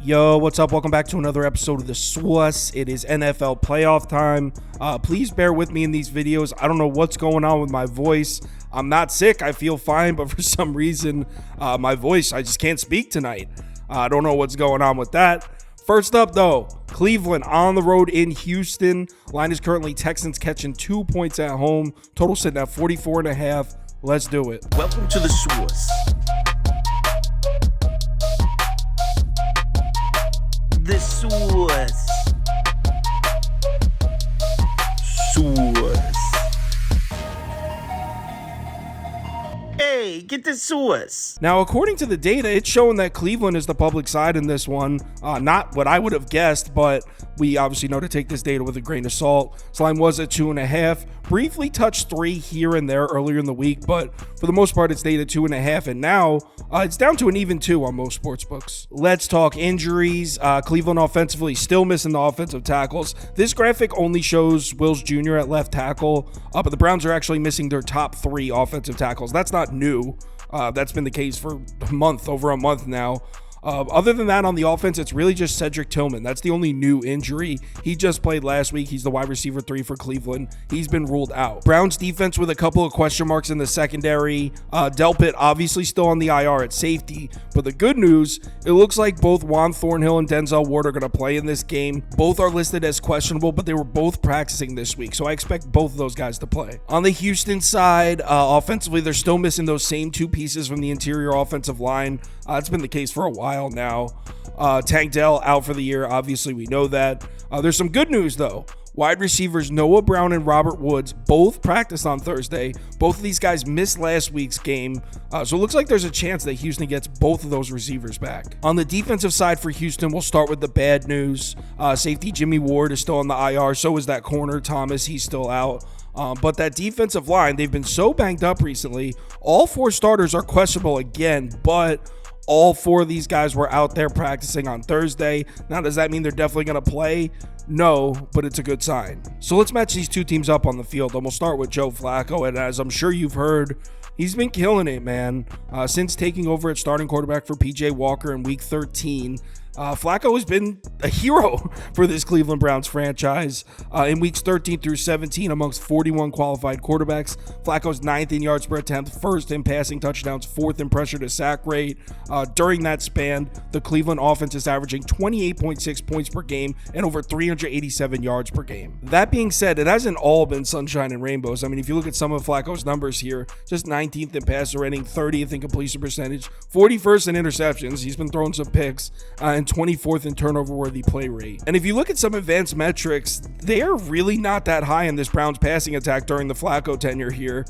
Yo, what's up? Welcome back to another episode of the SWUS. It is NFL playoff time. Please bear with me in these videos. I don't know what's going on with my voice. I'm not sick. I feel fine, but for some reason, my voice, I just can't speak tonight. I don't know what's going on with that. First up, though, Cleveland on the road in Houston. Line is currently Texans catching 2 points at home. Total sitting at 44.5. Let's do it. Welcome to the SWUS. The SWUS. SWUS. Hey, get the SWUS. Now, according to the data, it's showing that Cleveland is the public side in this one. Not what I would have guessed, but we obviously know to take this data with a grain of salt. This line was at 2.5. Briefly touched 3 here and there earlier in the week, but for the most part, it's stayed at 2.5. And now it's down to an even 2 on most sports books. Let's talk injuries. Cleveland offensively still missing the offensive tackles. This graphic only shows Wills Jr. at left tackle, but the Browns are actually missing their top 3 offensive tackles. That's not new. That's been the case for over a month now. Other than that, on the offense, it's really just Cedric Tillman. That's the only new injury. He just played last week. He's the wide receiver 3 for Cleveland. He's been ruled out. Browns defense with a couple of question marks in the secondary. Delpit obviously still on the IR at safety. But the good news, it looks like both Juan Thornhill and Denzel Ward are going to play in this game. Both are listed as questionable, but they were both practicing this week. So I expect both of those guys to play. On the Houston side, offensively, they're still missing those same 2 pieces from the interior offensive line. It's been the case for a while now. Tank Dell out for the year. Obviously, we know that. There's some good news, though. Wide receivers Noah Brown and Robert Woods both practiced on Thursday. Both of these guys missed last week's game. So it looks like there's a chance that Houston gets both of those receivers back. On the defensive side for Houston, we'll start with the bad news. Safety Jimmy Ward is still on the IR. So is that corner Thomas. He's still out. But that defensive line, they've been so banged up recently. All 4 starters are questionable again, but all 4 of these guys were out there practicing on Thursday. Now, does that mean they're definitely going to play? No, but it's a good sign. So let's match these 2 teams up on the field, and we'll start with Joe Flacco. And as I'm sure you've heard, he's been killing it, man. Since taking over at starting quarterback for PJ Walker in week 13, Flacco has been a hero for this Cleveland Browns franchise. In weeks 13 through 17, amongst 41 qualified quarterbacks, Flacco's 9th in yards per attempt, 1st in passing touchdowns, 4th in pressure to sack rate. During that span, the Cleveland offense is averaging 28.6 points per game and over 387 yards per game. That being said, it hasn't all been sunshine and rainbows. I mean, if you look at some of Flacco's numbers here, just 19th in passer rating, 30th in completion percentage, 41st in interceptions. He's been throwing some picks, and 24th in turnover-worthy play rate. And if you look at some advanced metrics, they're really not that high in this Browns passing attack during the Flacco tenure here.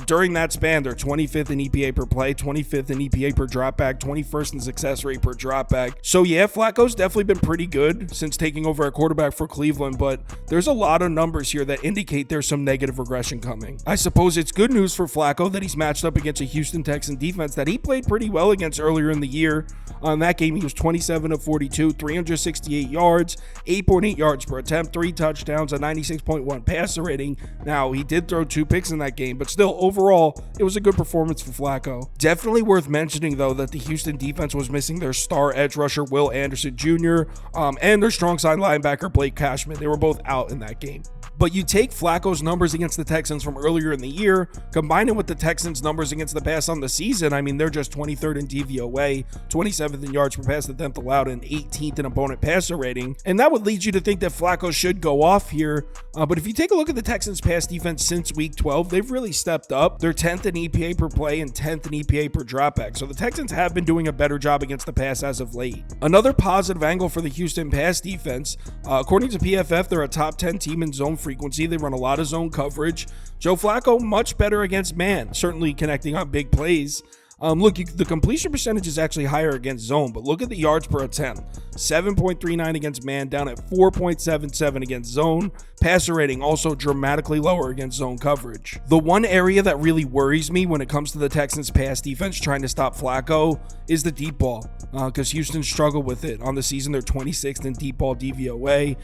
During that span, they're 25th in EPA per play, 25th in EPA per dropback, 21st in success rate per dropback. So yeah, Flacco's definitely been pretty good since taking over at quarterback for Cleveland, but there's a lot of numbers here that indicate there's some negative regression coming. I suppose it's good news for Flacco that he's matched up against a Houston Texans defense that he played pretty well against earlier in the year. On that game, he was 27 of 42, 368 yards, 8.8 yards per attempt, 3 touchdowns, a 96.1 passer rating. Now, he did throw 2 picks in that game, but still, overall, it was a good performance for Flacco. Definitely worth mentioning, though, that the Houston defense was missing their star edge rusher, Will Anderson Jr., and their strong side linebacker, Blake Cashman. They were both out in that game. But you take Flacco's numbers against the Texans from earlier in the year, combine it with the Texans' numbers against the pass on the season. I mean, they're just 23rd in DVOA, 27th in yards per pass attempt allowed, and 18th in opponent passer rating. And that would lead you to think that Flacco should go off here. But if you take a look at the Texans' pass defense since week 12, they've really stepped up. They're 10th in EPA per play and 10th in EPA per dropback. So the Texans have been doing a better job against the pass as of late. Another positive angle for the Houston pass defense, according to PFF, they're a top 10 team in zone frequency. They run a lot of zone coverage. Joe Flacco, much better against man, certainly connecting on big plays. Look, the completion percentage is actually higher against zone, but look at the yards per attempt. 7.39 against man, down at 4.77 against zone. Passer rating also dramatically lower against zone coverage. The one area that really worries me when it comes to the Texans pass defense trying to stop Flacco is the deep ball, because Houston struggled with it. On the season, they're 26th in deep ball DVOA.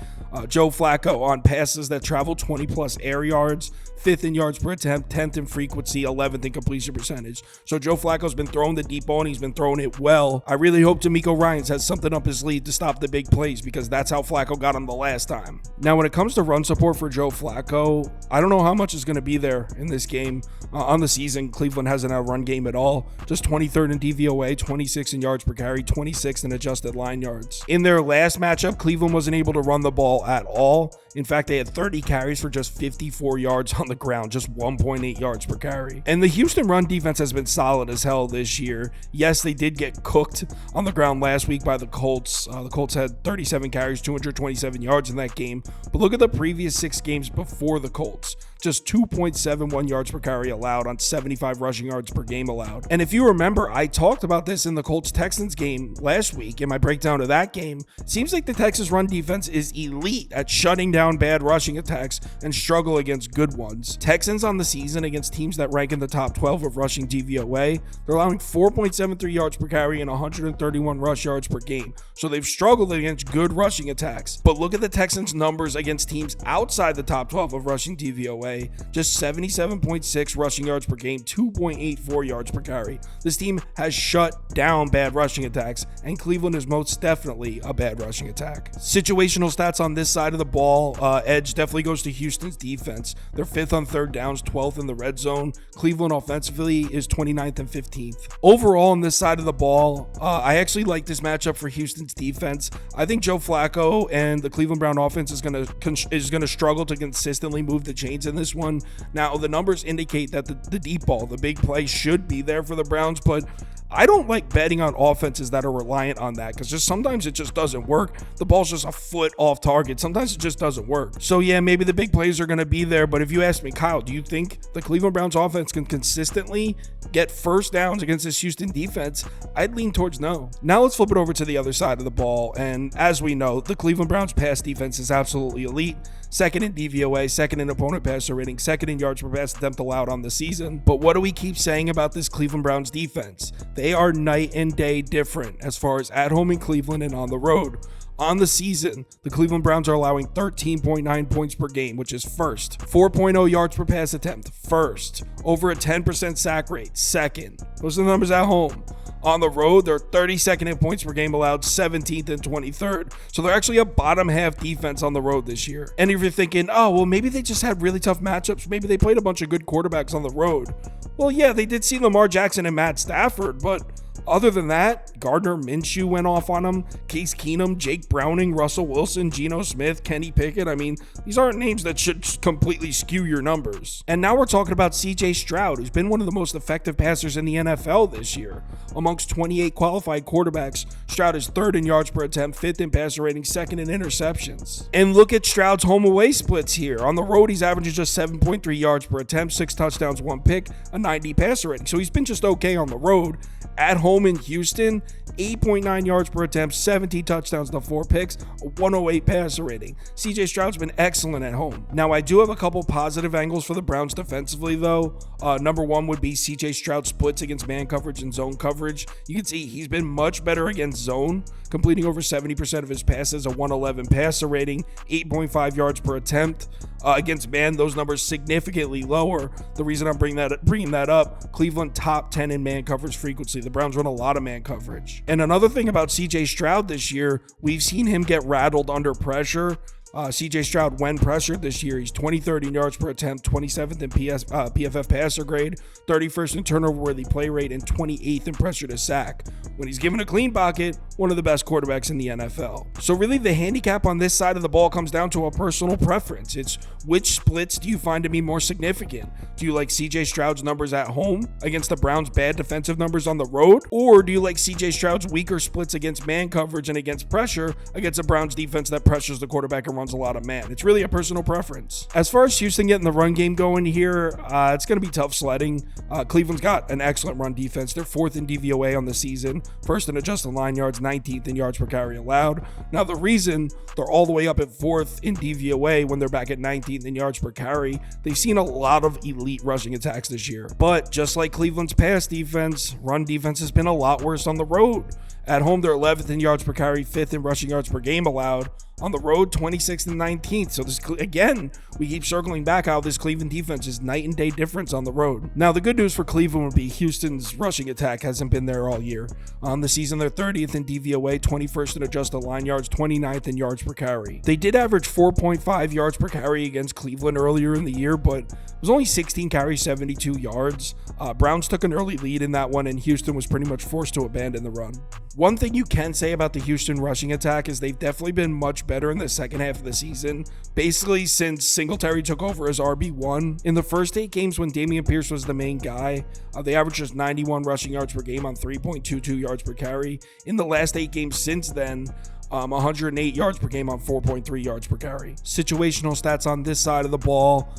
Joe Flacco on passes that travel 20 plus air yards, 5th in yards per attempt, 10th in frequency, 11th in completion percentage. So Joe Flacco's been throwing the deep ball and he's been throwing it well. I really hope D'Amico Ryans has something up his sleeve to stop the big plays because that's how Flacco got him the last time. Now, when it comes to run support for Joe Flacco, I don't know how much is going to be there in this game. On the season, Cleveland hasn't had a run game at all. Just 23rd in DVOA, 26th in yards per carry, 26th in adjusted line yards. In their last matchup, Cleveland wasn't able to run the ball at all. In fact, they had 30 carries for just 54 yards on the ground, just 1.8 yards per carry. And the Houston run defense has been solid as hell this year. Yes, they did get cooked on the ground last week by the Colts. The Colts had 37 carries, 227 yards in that game. But look at the previous 6 games before the Colts. Just 2.71 yards per carry allowed on 75 rushing yards per game allowed. And if you remember, I talked about this in the Colts-Texans game last week in my breakdown of that game. It seems like the Texas run defense is elite at shutting down bad rushing attacks and struggle against good ones. Texans on the season against teams that rank in the top 12 of rushing DVOA, they're allowing 4.73 yards per carry and 131 rush yards per game. So they've struggled against good rushing attacks. But look at the Texans' numbers against teams outside the top 12 of rushing DVOA. Just 77.6 rushing yards per game, 2.84 yards per carry. This team has shut down bad rushing attacks, and Cleveland is most definitely a bad rushing attack. Situational stats on this side of the ball, edge definitely goes to Houston's defense. They're 5th on third downs, 12th in the red zone. Cleveland offensively is 29th and 15th. Overall on this side of the ball, I actually like this matchup for Houston's defense. I think Joe Flacco and the Cleveland Brown offense is going to struggle to consistently move the chains in this one. Now, the numbers indicate that the deep ball, the big play, should be there for the Browns, but I don't like betting on offenses that are reliant on that because just sometimes it just doesn't work. The ball's just a foot off target. Sometimes it just doesn't work. So yeah, maybe the big plays are going to be there, but if you ask me, Kyle, do you think the Cleveland Browns offense can consistently get first downs against this Houston defense? I'd lean towards no. Now let's flip it over to the other side of the ball, and as we know, the Cleveland Browns pass defense is absolutely elite. 2nd in DVOA, 2nd in opponent passer rating, 2nd in yards per pass attempt allowed on the season. But what do we keep saying about this Cleveland Browns defense? They are night and day different as far as at home in Cleveland and on the road. On the season, the Cleveland Browns are allowing 13.9 points per game, which is first. 4.0 yards per pass attempt, first. Over a 10% sack rate, second. Those are the numbers at home. On the road, they're 32nd in points per game allowed, 17th and 23rd. So they're actually a bottom half defense on the road this year. And if you're thinking, oh, well, maybe they just had really tough matchups. Maybe they played a bunch of good quarterbacks on the road. Well, yeah, they did see Lamar Jackson and Matt Stafford, but other than that, Gardner Minshew went off on him, Case Keenum, Jake Browning, Russell Wilson, Geno Smith, Kenny Pickett. I mean, these aren't names that should completely skew your numbers. And now we're talking about CJ Stroud, who's been one of the most effective passers in the NFL this year. Amongst 28 qualified quarterbacks, Stroud is 3rd in yards per attempt, 5th in passer rating, 2nd in interceptions. And look at Stroud's home away splits here. On the road, he's averaging just 7.3 yards per attempt, 6 touchdowns, 1 pick, a 90 passer rating. So he's been just okay on the road. At home in Houston, 8.9 yards per attempt, 17 touchdowns to 4 picks, a 108 passer rating. CJ Stroud's been excellent at home. Now, I do have a couple positive angles for the Browns defensively, though. Number one would be CJ Stroud splits against man coverage and zone coverage. You can see he's been much better against zone, completing over 70% of his passes, a 111 passer rating, 8.5 yards per attempt. Against man, those numbers significantly lower. The reason I'm bringing that up, Cleveland top 10 in man coverage frequency. The Browns run a lot of man coverage. And another thing about CJ Stroud this year, we've seen him get rattled under pressure. CJ Stroud, when pressured this year, he's 23rd in yards per attempt, 27th in PFF passer grade, 31st in turnover-worthy play rate, and 28th in pressure to sack. When he's given a clean pocket, one of the best quarterbacks in the NFL. So really, the handicap on this side of the ball comes down to a personal preference. It's which splits do you find to be more significant? Do you like CJ Stroud's numbers at home against the Browns' bad defensive numbers on the road? Or do you like CJ Stroud's weaker splits against man coverage and against pressure against a Browns defense that pressures the quarterback and runs a lot of man? It's really a personal preference. As far as Houston getting the run game going here, it's going to be tough sledding. Cleveland's got an excellent run defense. They're 4th in DVOA on the season, 1st in adjusted line yards, 19th in yards per carry allowed. Now, the reason they're all the way up at 4th in DVOA when they're back at 19th in yards per carry, they've seen a lot of elite rushing attacks this year. But just like Cleveland's pass defense, run defense has been a lot worse on the road. At home, they're 11th in yards per carry, 5th in rushing yards per game allowed. On the road, 26th and 19th. So this, again, we keep circling back how this Cleveland defense is night and day difference on the road. Now, the good news for Cleveland would be Houston's rushing attack hasn't been there all year. On the season, they're 30th in DVOA, 21st in adjusted line yards, 29th in yards per carry. They did average 4.5 yards per carry against Cleveland earlier in the year, but it was only 16 carries, 72 yards. Browns took an early lead in that one, and Houston was pretty much forced to abandon the run. One thing you can say about the Houston rushing attack is they've definitely been much better in the second half of the season, basically since Singletary took over as RB1. In the first 8 games when Dameon Pierce was the main guy, they averaged just 91 rushing yards per game on 3.22 yards per carry. In the last 8 games since then, 108 yards per game on 4.3 yards per carry. Situational stats on this side of the ball.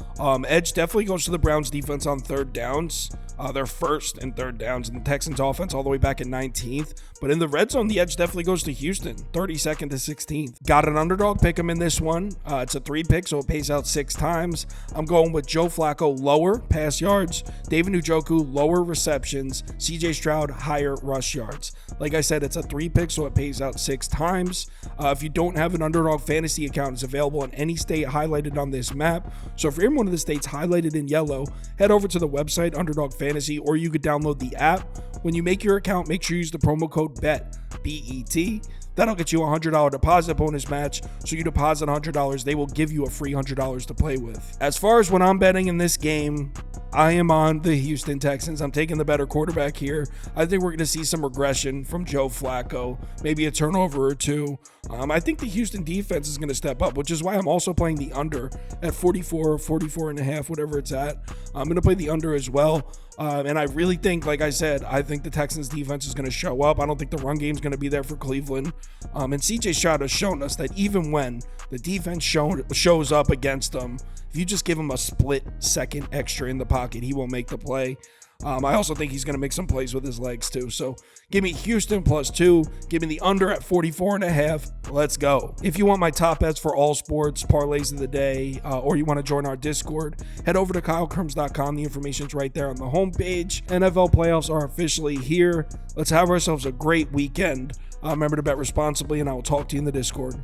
Edge definitely goes to the Browns defense on third downs. They're first in third downs in the Texans offense all the way back in 19th. But in the red zone, the edge definitely goes to Houston, 32nd to 16th. Got an underdog pick 'em in this one. It's a 3-pick, so it pays out 6 times. I'm going with Joe Flacco, lower pass yards. David Njoku, lower receptions. CJ Stroud, higher rush yards. Like I said, it's a 3-pick, so it pays out 6 times. If you don't have an Underdog fantasy account, it's available in any state highlighted on this map. So if you're in one of the states highlighted in yellow, head over to the website, Underdog Fantasy, or you could download the app. When you make your account, make sure you use the promo code BET, B-E-T. That'll get you a $100 deposit bonus match. So you deposit $100, they will give you a free $100 to play with. As far as when I'm betting in this game, I am on the Houston Texans. I'm taking the better quarterback here. I think we're going to see some regression from Joe Flacco, maybe a turnover or 2. I think the Houston defense is going to step up, which is why I'm also playing the under at 44 or 44 and a half, whatever it's at. I'm going to play the under as well. And I really think, like I said, I think the Texans defense is going to show up. I don't think the run game is going to be there for Cleveland. And CJ Stroud has shown us that even when the defense shows up against them, if you just give him a split second extra in the pocket, he will make the play. I also think he's going to make some plays with his legs too. So give me Houston +2. Give me the under at 44 and a half. Let's go. If you want my top bets for all sports, parlays of the day, or you want to join our Discord, head over to KyleKirms.com. The information's right there on the homepage. NFL playoffs are officially here. Let's have ourselves a great weekend. Remember to bet responsibly, and I will talk to you in the Discord.